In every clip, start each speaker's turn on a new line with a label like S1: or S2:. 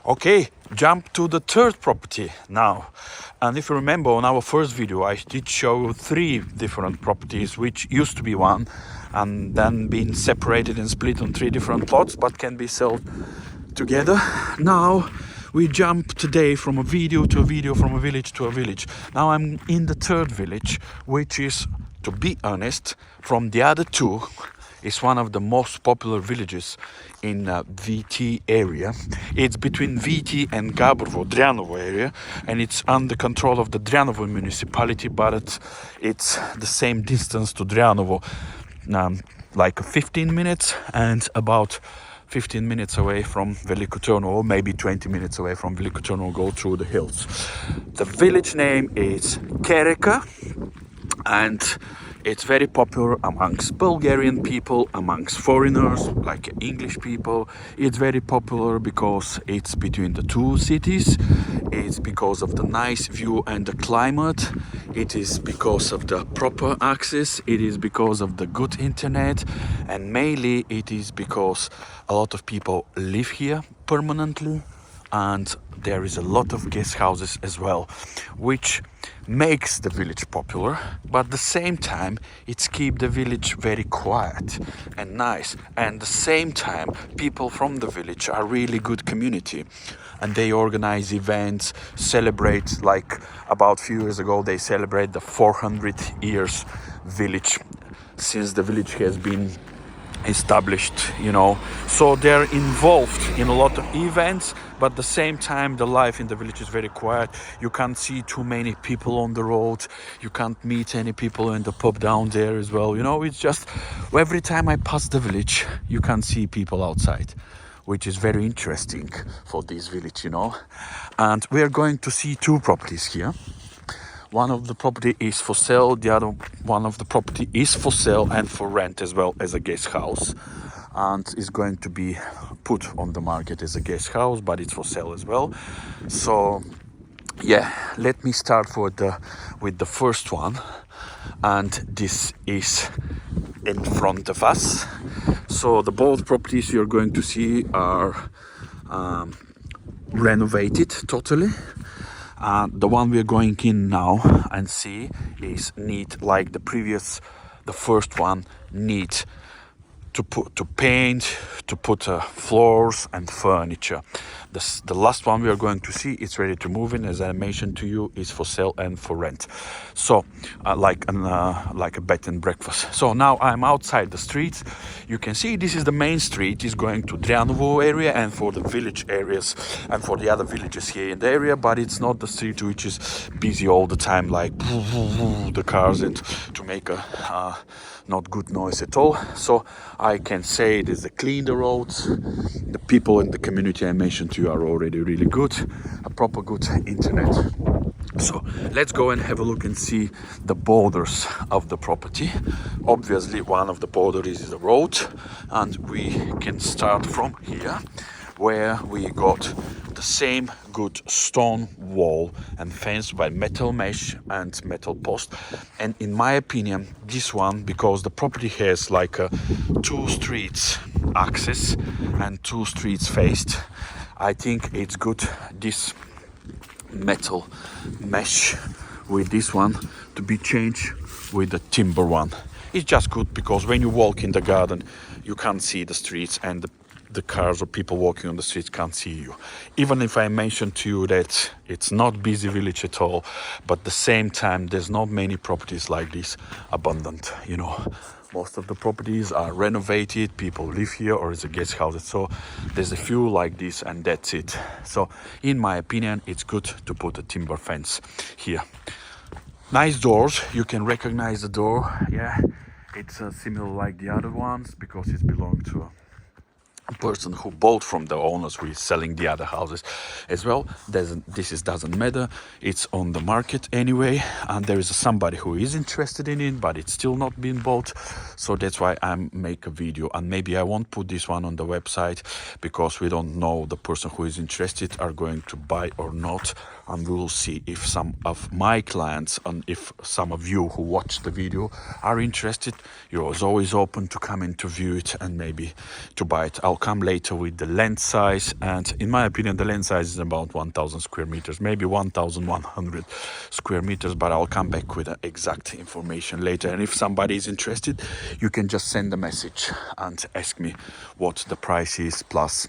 S1: Okay, jump to the third property now. And if you remember on our first video, I did show 3 different properties, which used to be one and then been separated and split on 3 different plots, but can be sold together. Now we jump today from a video to a video, from a village to a village. Now I'm in the third village, which is, to be honest, from the other 2, is one of the most popular villages in VT area. It's between VT and Gabrovo, Dryanovo area, and it's under control of the Dryanovo municipality, but it's the same distance to Dryanovo, like 15 minutes, and about 15 minutes away from Veliko Trnovo, or maybe 20 minutes away from Veliko Trnovo, go through the hills. The village name is Kereka, and it's very popular amongst Bulgarian people, amongst foreigners, like English people. It's very popular because it's between the 2 cities. It's because of the nice view and the climate. It is because of the proper access. It is because of the good internet. And mainly it is because a lot of people live here permanently. And there is a lot of guest houses as well, which makes the village popular, but at the same time it's keep the village very quiet and nice, and at the same time people from the village are really good community, and they organize events, celebrate, like about few years ago they celebrate the 400 years village since the village has been established, so they're involved in a lot of events, but at the same time the life in the village is very quiet. You can't see too many people on the road, you can't meet any people in the pub down there as well, it's just every time I pass the village you can see people outside, which is very interesting for this village, and we're going to see 2 properties here. One of the property is for sale, the other one of the property is for sale and for rent as well as a guest house, and is going to be put on the market as a guest house, but it's for sale as well. So yeah, let me start with the first one, and this is in front of us. So the both properties you're going to see are renovated totally. The one we're going in now and see is neat, like the first one, neat to paint, to put floors and furniture. The last one we are going to see, it's ready to move in, as I mentioned to you, is for sale and for rent. So like a bed and breakfast. So now I'm outside the street. You can see this is the main street, is going to Dryanovo area and for the village areas and for the other villages here in the area, but it's not the street which is busy all the time, like the cars, and to make a not good noise at all. So I can say it is a clean the roads. The people in the community I mentioned to you are already really good, a proper good internet. So let's go and have a look and see the borders of the property. Obviously one of the borders is the road, and we can start from here, where we got the same good stone wall and fence by metal mesh and metal post. And in my opinion, this one, because the property has like 2 streets access and 2 streets faced, I think it's good, this metal mesh with this one to be changed with the timber one. It's just good because when you walk in the garden you can't see the streets, and the cars or people walking on the streets can't see you. Even if I mentioned to you that it's not busy village at all, but at the same time there's not many properties like this abundant, Most of the properties are renovated, people live here, or it's a guest house. So there's a few like this, and that's it. So in my opinion, it's good to put a timber fence here. Nice doors, you can recognize the door. Yeah, it's similar like the other ones because it belongs to a person who bought from the owners who is selling the other houses as well. Doesn't matter, it's on the market anyway, and there is somebody who is interested in it, but it's still not been bought. So that's why I make a video, and maybe I won't put this one on the website because we don't know the person who is interested are going to buy or not, and we will see if some of my clients and if some of you who watch the video are interested. You're always open to come in to view it and maybe to buy it. I'll come later with the lens size, and in my opinion the lens size is about 1000 square meters, maybe 1100 square meters, but I'll come back with the exact information later. And if somebody is interested, you can just send a message and ask me what the price is, plus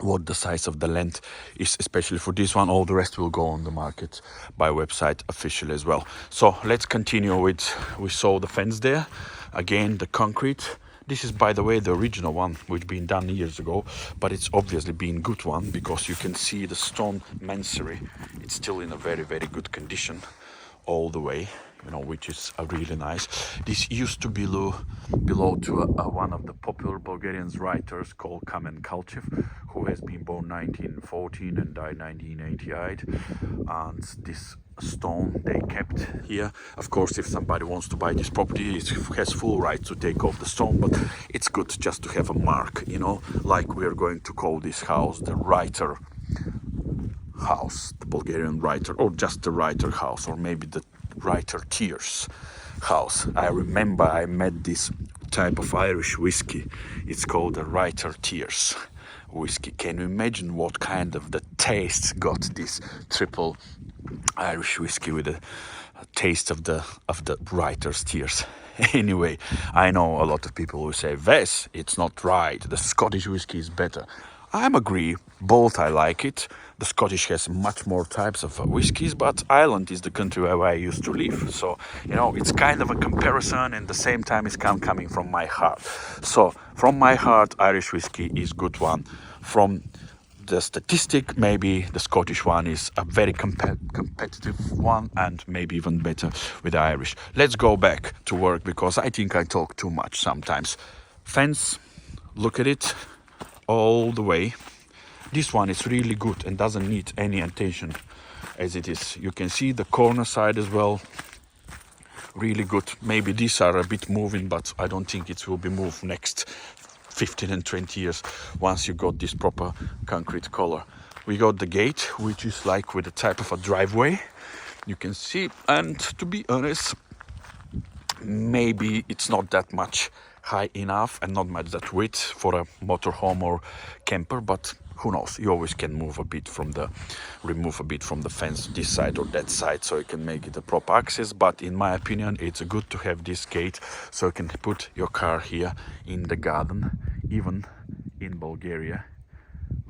S1: what the size of the length is, especially for this one. All the rest will go on the market by website officially as well. So let's continue with, we saw the fence there, again the concrete. This is, by the way, the original one which been done years ago, but it's obviously been good one because you can see the stone masonry, it's still in a very, very good condition all the way, you know, which is really nice. This used to belong to one of the popular Bulgarian writers called Kamen Kalchev, who has been born 1914 and died 1988. And this stone they kept here. Of course, if somebody wants to buy this property, it has full right to take off the stone, but it's good just to have a mark, you know, like we are going to call this house the writer house, the Bulgarian writer, or just the writer house, or maybe the writer tears house. I remember I met this type of Irish whiskey. It's called the writer tears whiskey. Can you imagine what kind of the taste got this triple Irish whiskey with a taste of the writer's tears? Anyway, I know a lot of people who say, Wes, it's not right, the Scottish whiskey is better. I agree, both I like it. The Scottish has much more types of whiskies, but Ireland is the country where I used to live. So, you know, it's kind of a comparison, and at the same time it's coming from my heart. So, from my heart, Irish whiskey is good one. From the statistic, maybe the Scottish one is a very competitive one, and maybe even better with the Irish. Let's go back to work because I think I talk too much sometimes. Fence, look at it all the way. This one is really good and doesn't need any attention as it is. You can see the corner side as well, really good. Maybe these are a bit moving, but I don't think it will be moved next 15 and 20 years once you got this proper concrete color. We got the gate, which is like with a type of a driveway, you can see. And to be honest, maybe it's not that much high enough and not much that width for a motorhome or camper, but who knows, you always can remove a bit from the fence this side or that side, so you can make it a proper access. But in my opinion, it's good to have this gate so you can put your car here in the garden. Even in Bulgaria,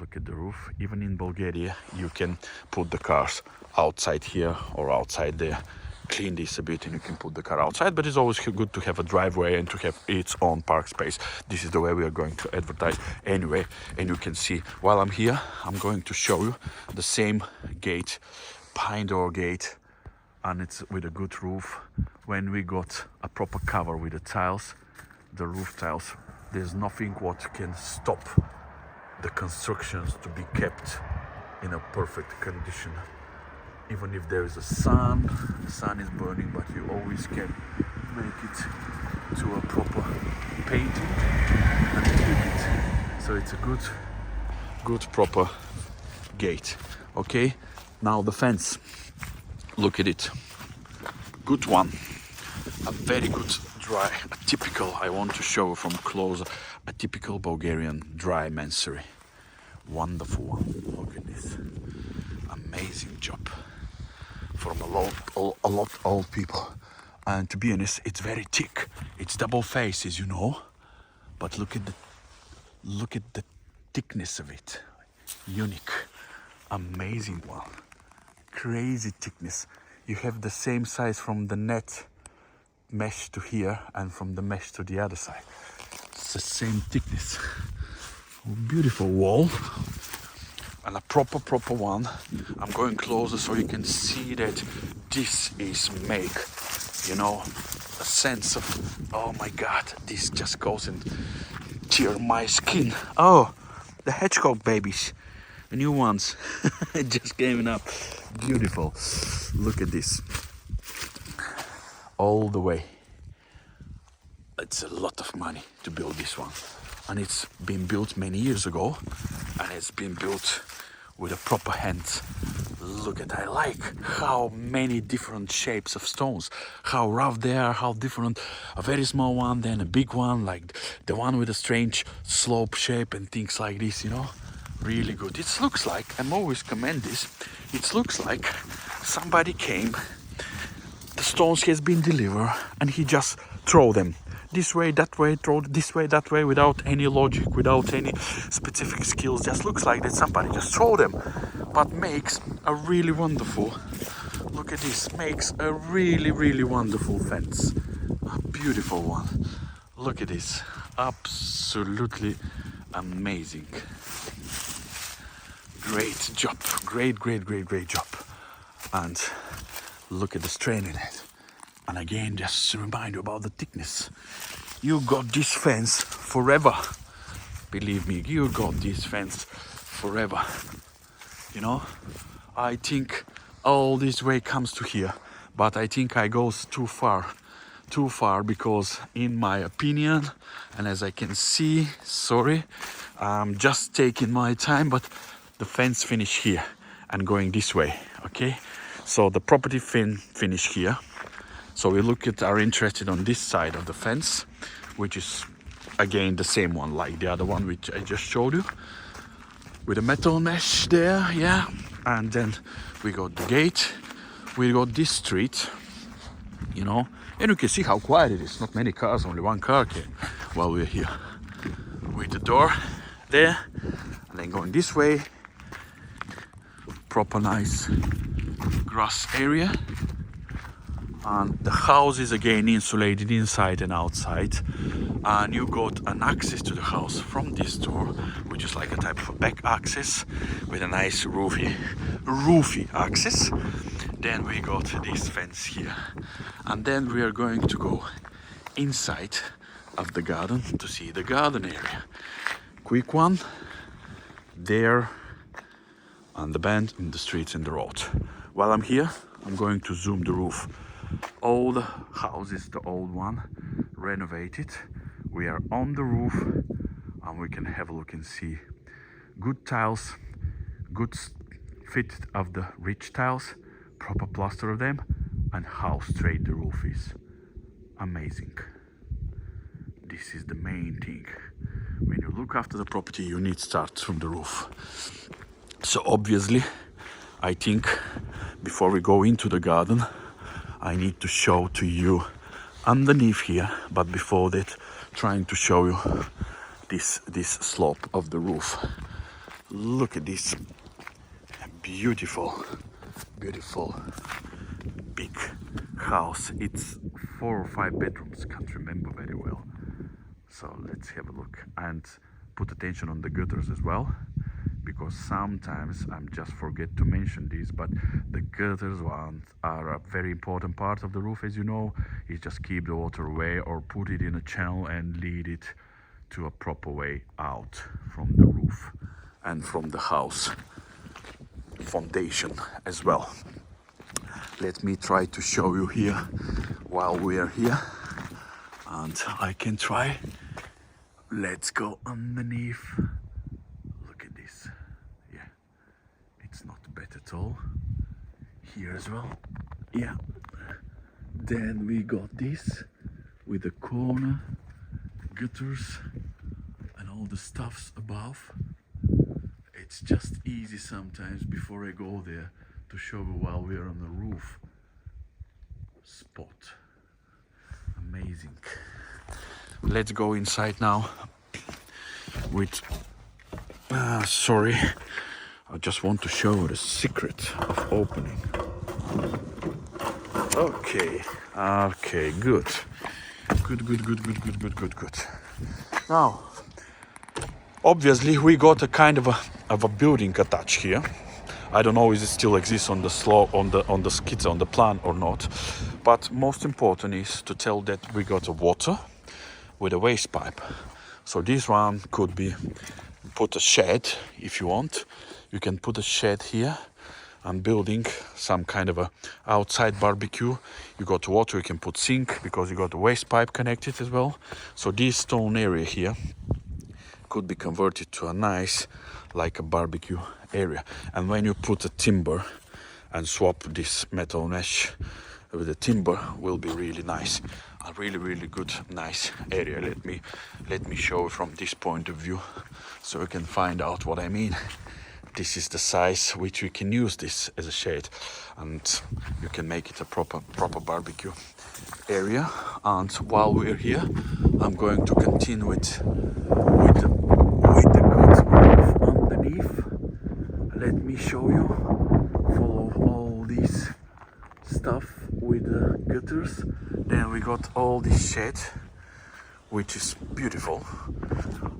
S1: look at the roof, even in Bulgaria you can put the cars outside here or outside there. Clean this a bit and you can put the car outside, but it's always good to have a driveway and to have its own park space. This is the way we are going to advertise anyway. And you can see while I'm here, I'm going to show you the same gate, pine door gate, and it's with a good roof. When we got a proper cover with the tiles, the roof tiles, there's nothing what can stop the constructions to be kept in a perfect condition. Even if there is a sun, the sun is burning, but you always can make it to a proper painting and keep it. So it's a good proper gate. Okay, now the fence. Look at it. Good one. A very good dry, a typical, I want to show from close, a typical Bulgarian dry masonry. Wonderful one. Look at this. Amazing job. From a lot old people, and to be honest, it's very thick. It's double faces, you know, but look at the thickness of it. Unique, amazing one, crazy thickness. You have the same size from the net mesh to here and from the mesh to the other side. It's the same thickness. Beautiful wall. And a proper one. I'm going closer so you can see that this is make, you know, a sense of, oh my god, this just goes and tear my skin. Oh, the hedgehog babies, the new ones, just came up. Beautiful. Look at this. All the way. It's a lot of money to build this one. And it's been built many years ago, and it's been built with a proper hand Look at, I like how many different shapes of stones, how rough they are, how different, a very small one, then a big one, like the one with a strange slope shape and things like this, you know. Really good. It looks like, I'm always commend this, it looks like somebody came, the stones has been delivered, and he just throw them this way, that way, throw this way, that way, without any logic, without any specific skills. Just looks like that somebody just throw them, but makes a really wonderful, look at this, makes a really wonderful fence, a beautiful one. Look at this, absolutely amazing. Great job, great job. And look at the strain in it. And again, just to remind you about the thickness. You got this fence forever. Believe me, you got this fence forever. You know, I think all this way comes to here, but I think I goes too far because in my opinion, and as I can see, sorry, I'm just taking my time, but the fence finish here and going this way, okay? So the property finish here. So we are interested on this side of the fence, which is again the same one like the other one which I just showed you, with a metal mesh there, yeah. And then we got the gate, we got this street, you know, and you can see how quiet it is. Not many cars, only one car came while we're here. With the door there, and then going this way, proper nice grass area. And the house is again insulated inside and outside, and you got an access to the house from this door, which is like a type of a back access with a nice roofy access. Then we got this fence here, and then we are going to go inside of the garden to see the garden area. Quick one there, and the bend in the streets and the road. While I'm here, I'm going to zoom the roof. All the houses, the old one, renovated. We are on the roof, and we can have a look and see good tiles, good fit of the rich tiles, proper plaster of them, and how straight the roof is. Amazing. This is the main thing. When you look after the property, you need to start from the roof. So obviously, I think before we go into the garden, I need to show to you underneath here, but before that, trying to show you this slope of the roof. Look at this beautiful big house. It's 4 or 5 bedrooms, can't remember very well. So let's have a look and put attention on the gutters as well, because sometimes I just forget to mention this, but the gutters are a very important part of the roof, as you know. You just keep the water away or put it in a channel and lead it to a proper way out from the roof and from the house foundation as well. Let me try to show you here while we are here, and I can try. Let's go underneath. Not bad at all. Here as well, yeah. Then we got this with the corner gutters and all the stuffs above. It's just easy sometimes before I go there to show you while we are on the roof spot. Amazing. Let's go inside now with sorry, I just want to show you the secret of opening. Okay, good. Now, obviously we got a kind of a building attached here. I don't know if it still exists on the slope, on the skits, on the plan or not. But most important is to tell that we got a water with a waste pipe. So this one could be put a shed if you want. You can put a shed here and building some kind of a outside barbecue. You got water, you can put sink because you got a waste pipe connected as well. So this stone area here could be converted to a nice, like a barbecue area. And when you put a timber and swap this metal mesh with the timber will be really nice. A really good nice area. Let me show from this point of view so you can find out what I mean. This is the size which we can use this as a shade, and you can make it a proper barbecue area. And while we're here, I'm going to continue with the good roof underneath. Let me show you. Follow all these stuff with the gutters. Then we got all this shed, which is beautiful,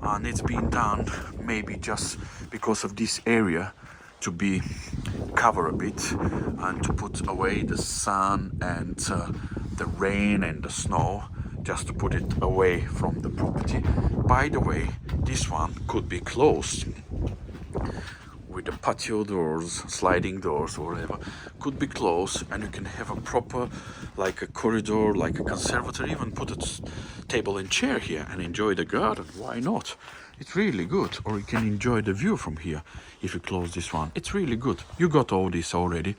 S1: and it's been done maybe just because of this area to be covered a bit and to put away the sun and the rain and the snow, just to put it away from the property. By the way, this one could be closed with the patio doors, sliding doors or whatever, could be closed, and you can have a proper, like a corridor, like a conservatory, even put a table and chair here and enjoy the garden. Why not? It's really good. Or you can enjoy the view from here if you close this one. It's really good. You got all this already,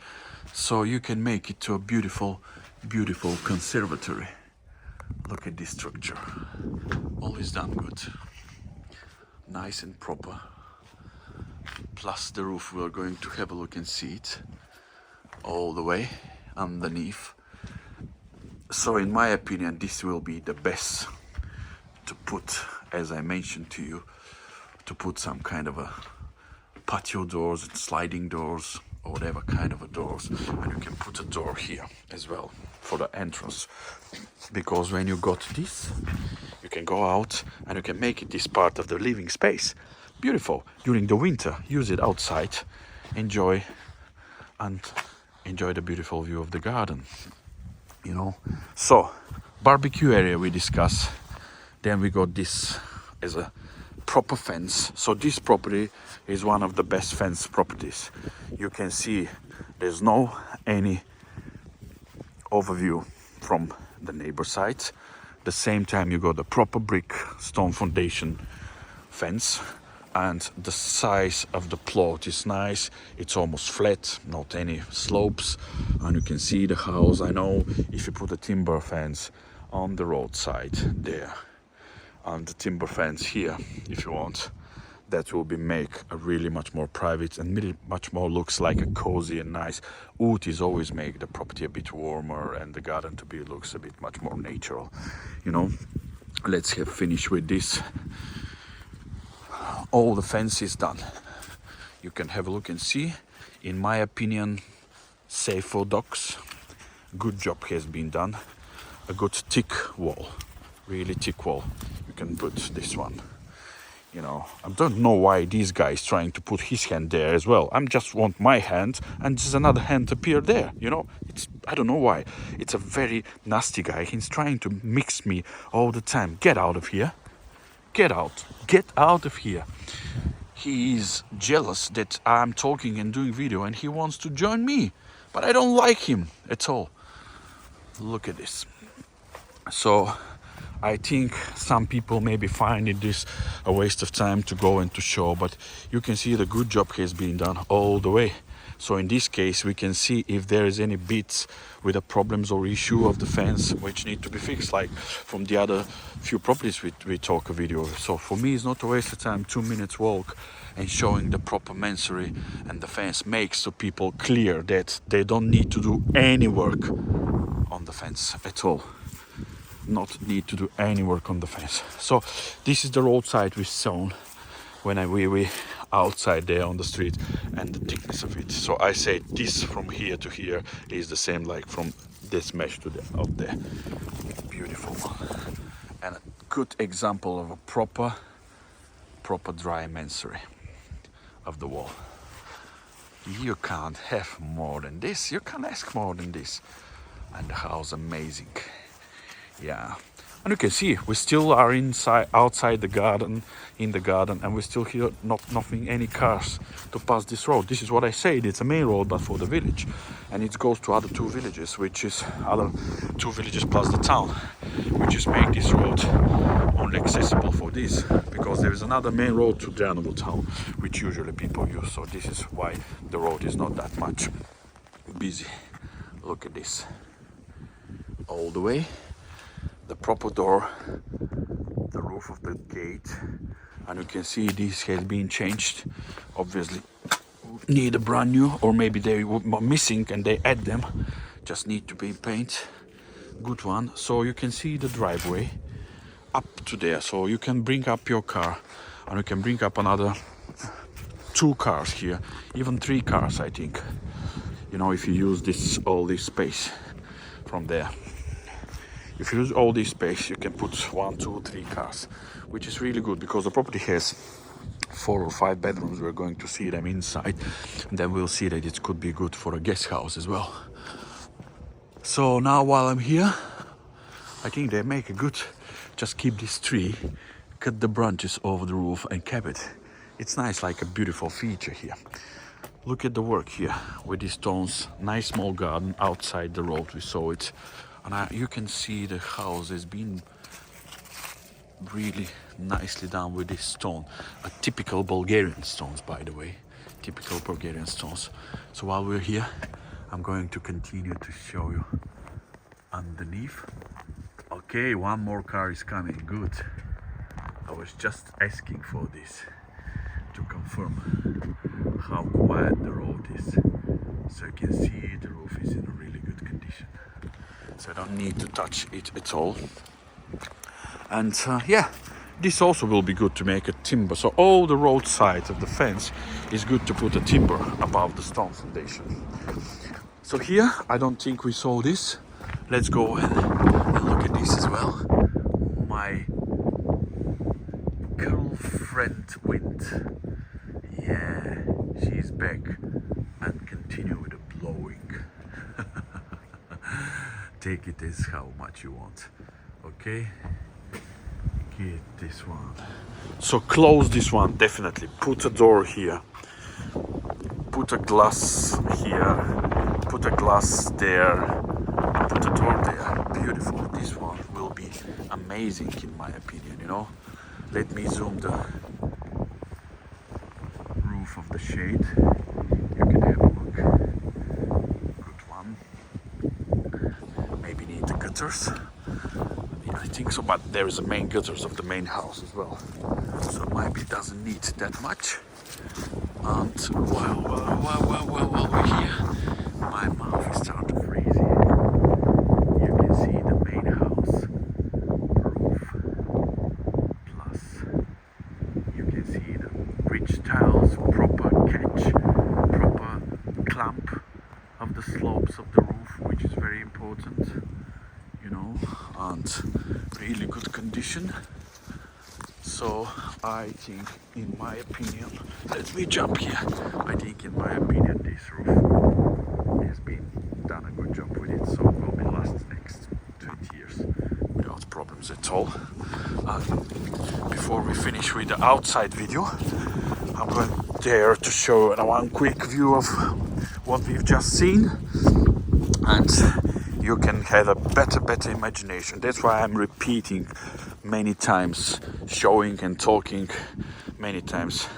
S1: so you can make it to a beautiful conservatory. Look at this structure. Always done good. Nice and proper. Plus the roof, we're going to have a look and see it all the way underneath. So in my opinion, this will be the best to put, as I mentioned to you, to put some kind of a patio doors and sliding doors or whatever kind of a doors. And you can put a door here as well for the entrance, because when you got this, you can go out and you can make it this part of the living space. Beautiful. During the winter, use it outside, enjoy the beautiful view of the garden, you know. So barbecue area we discuss. Then we got this as a proper fence. So this property is one of the best fence properties. You can see there's no any overview from the neighbor side. The same time you got a proper brick stone foundation fence, and the size of the plot is nice. It's almost flat, not any slopes, and you can see the house. I know if you put a timber fence on the roadside there and the timber fence here, if you want, that will be make a really much more private and much more looks like a cozy and nice. Wood is always make the property a bit warmer and the garden to be looks a bit much more natural, you know. Let's have finish with this. All the fence is done. You can have a look and see. In my opinion, safe for dogs. Good job has been done. A good thick wall, really thick wall. You can put this one. You know, I don't know why this guy is trying to put his hand there as well. I just want my hand and just another hand appear there. You know, I don't know why. It's a very nasty guy. He's trying to mix me all the time. Get out of here. Get out of here. He is jealous that I'm talking and doing video and he wants to join me, but I don't like him at all. Look at this. So I think some people maybe finding this a waste of time to go and to show, but you can see the good job has been done all the way. So in this case we can see if there is any bits with the problems or issue of the fence which need to be fixed, like from the other few properties we talk a video. So for me it's not a waste of time, 2 minutes walk and showing the proper masonry and the fence makes the people clear that they don't need to do any work on the fence at all. Not need to do any work on the fence. So this is the roadside we shown when we outside there on the street and the thickness of it. So I say this from here to here is the same like from this mesh to the out there. Beautiful one. And a good example of a proper dry masonry of the wall. You can't have more than this. You can't ask more than this. And the house amazing. Yeah, and you can see we still are outside the garden, in the garden, and we still hear nothing, any cars to pass this road. This is what I said, it's a main road but for the village, and it goes to other two villages, which is other two villages plus the town, which is make this road only accessible for this, because there is another main road to the animal town which usually people use. So this is why the road is not that much. busy. Look at this. All the way. The proper door, the roof of the gate, and you can see this has been changed. Obviously need a brand new, or maybe they were missing and they add them, just need to be paint. Good one. So you can see the driveway up to there, so you can bring up your car and you can bring up another 2 cars here, even 3 cars I think, you know, if you use this all this space from there. If you use all this space, you can put 1, 2, 3 cars, which is really good because the property has 4 or 5 bedrooms. We're going to see them inside, and then we'll see that it could be good for a guest house as well. So now while I'm here, I think they make a good, just keep this tree, cut the branches over the roof and keep it. It's nice, like a beautiful feature here. Look at the work here with these stones, nice small garden outside the road, we saw it. And you can see the house has been really nicely done with this stone. A typical Bulgarian stones, by the way. Typical Bulgarian stones. So while we're here, I'm going to continue to show you underneath. Okay, 1 more car is coming, good. I was just asking for this to confirm how quiet the road is. So you can see the roof is in a really good condition. So I don't need to touch it at all. And yeah, this also will be good to make a timber. So all the roadside of the fence is good to put a timber above the stone foundation. So here, I don't think we saw this. Let's go and look at this as well. My girlfriend Wind. Yeah, she's back and continue with the blowing. Take it as how much you want. Okay, get this one. So close this one, definitely. Put a door here. Put a glass here. Put a glass there. Put a door there. Beautiful. This one will be amazing in my opinion, you know. Let me zoom the roof of the shade. You can have a look. Good one. Maybe need the gutters. Yeah, I think so, but there is a main gutters of the main house as well. So maybe it doesn't need that much. And while we're here, my mouth is starting to freeze. You can see the main house roof. Plus, you can see the ridge tiles, proper catch, proper clamp of the slopes of the roof, which is very important, you know, and really good condition. So I think, in my opinion, let me jump here. I think, in my opinion, this roof has been done a good job with it, so it will be last next 20 years without problems at all. Before we finish with the outside video, I'm going there to show one quick view of what we've just seen, and you can have a better imagination. That's why I'm repeating many times, showing and talking many times.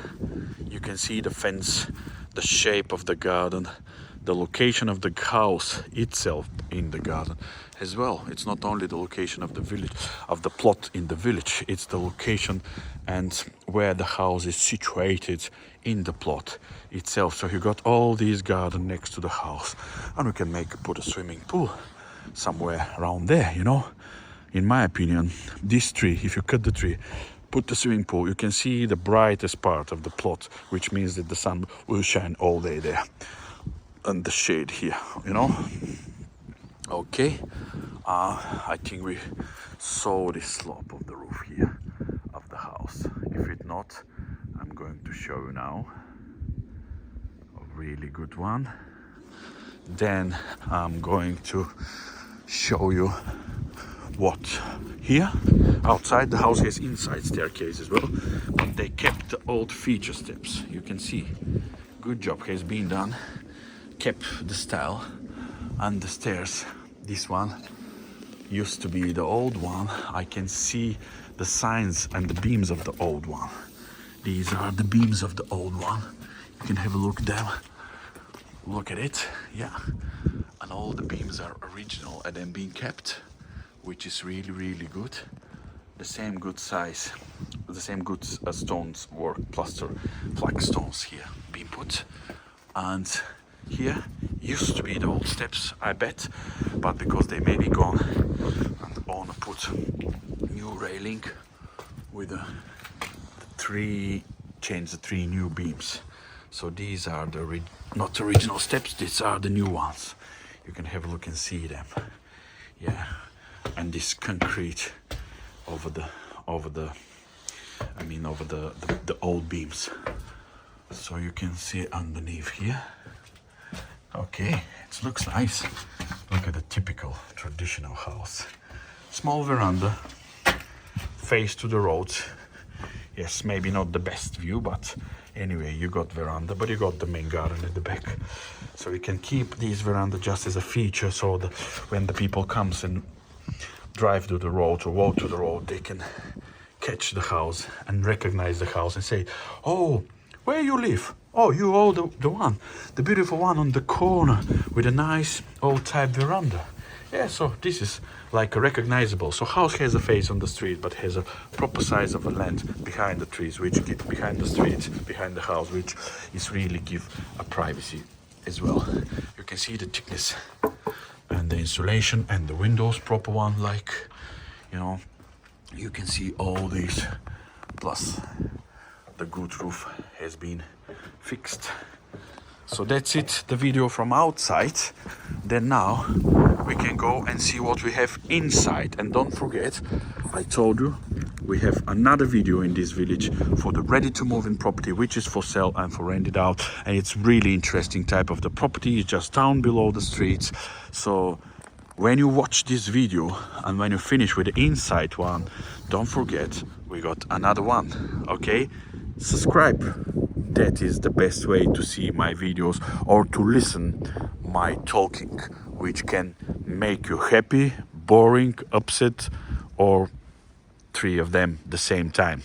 S1: You can see the fence, the shape of the garden, the location of the house itself in the garden as well. It's not only the location of the village, of the plot in the village, it's the location and where the house is situated in the plot itself. So you got all these garden next to the house, and we can put a swimming pool somewhere around there, you know. In my opinion, this tree, if you cut the tree, put the swimming pool, you can see the brightest part of the plot, which means that the sun will shine all day there. And the shade here, you know. Okay, I think we saw the slope of the roof here of the house. If it not, I'm going to show you now. A really good one. Then I'm going to show you what here outside the house has inside staircase as well, but they kept the old feature steps. You can see good job has been done, kept the style, and the stairs, this one used to be the old one. I can see the signs and the beams of the old one. These are the beams of the old one. You can have a look at them. look at it, yeah, and all the beams are original and then being kept, which is really good. The same good size, the same good stones work, plaster flag stones here being put. And here used to be the old steps, I bet, but because they may be gone, and owner put new railing with the change the three new beams. So these are the not original steps, these are the new ones. You can have a look and see them. Yeah, and this concrete over the old beams. So you can see underneath here. Okay, it looks nice. Look at the typical traditional house. Small veranda, face to the road. Yes, maybe not the best view, but anyway, you got veranda, but you got the main garden at the back. So you can keep this veranda just as a feature, so that when the people comes and drive to the road or walk to the road, they can catch the house and recognize the house and say, oh, where you live? Oh, you owe the beautiful one on the corner with a nice old type veranda. Yeah, so this is like a recognizable. So house has a face on the street, but has a proper size of a land behind the trees, which behind the street, behind the house, which is really give a privacy as well. You can see the thickness and the insulation and the windows, proper one, like, you know, you can see all these, plus the good roof has been fixed. So that's it, the video from outside. Then now we can go and see what we have inside. And don't forget, I told you, we have another video in this village for the ready to move in property, which is for sale and for rented out. And it's really interesting type of the property. It's just down below the streets. So when you watch this video and when you finish with the inside one, don't forget, we got another one, okay? Subscribe. That is the best way to see my videos or to listen my talking, which can make you happy, boring, upset, or three of them the same time.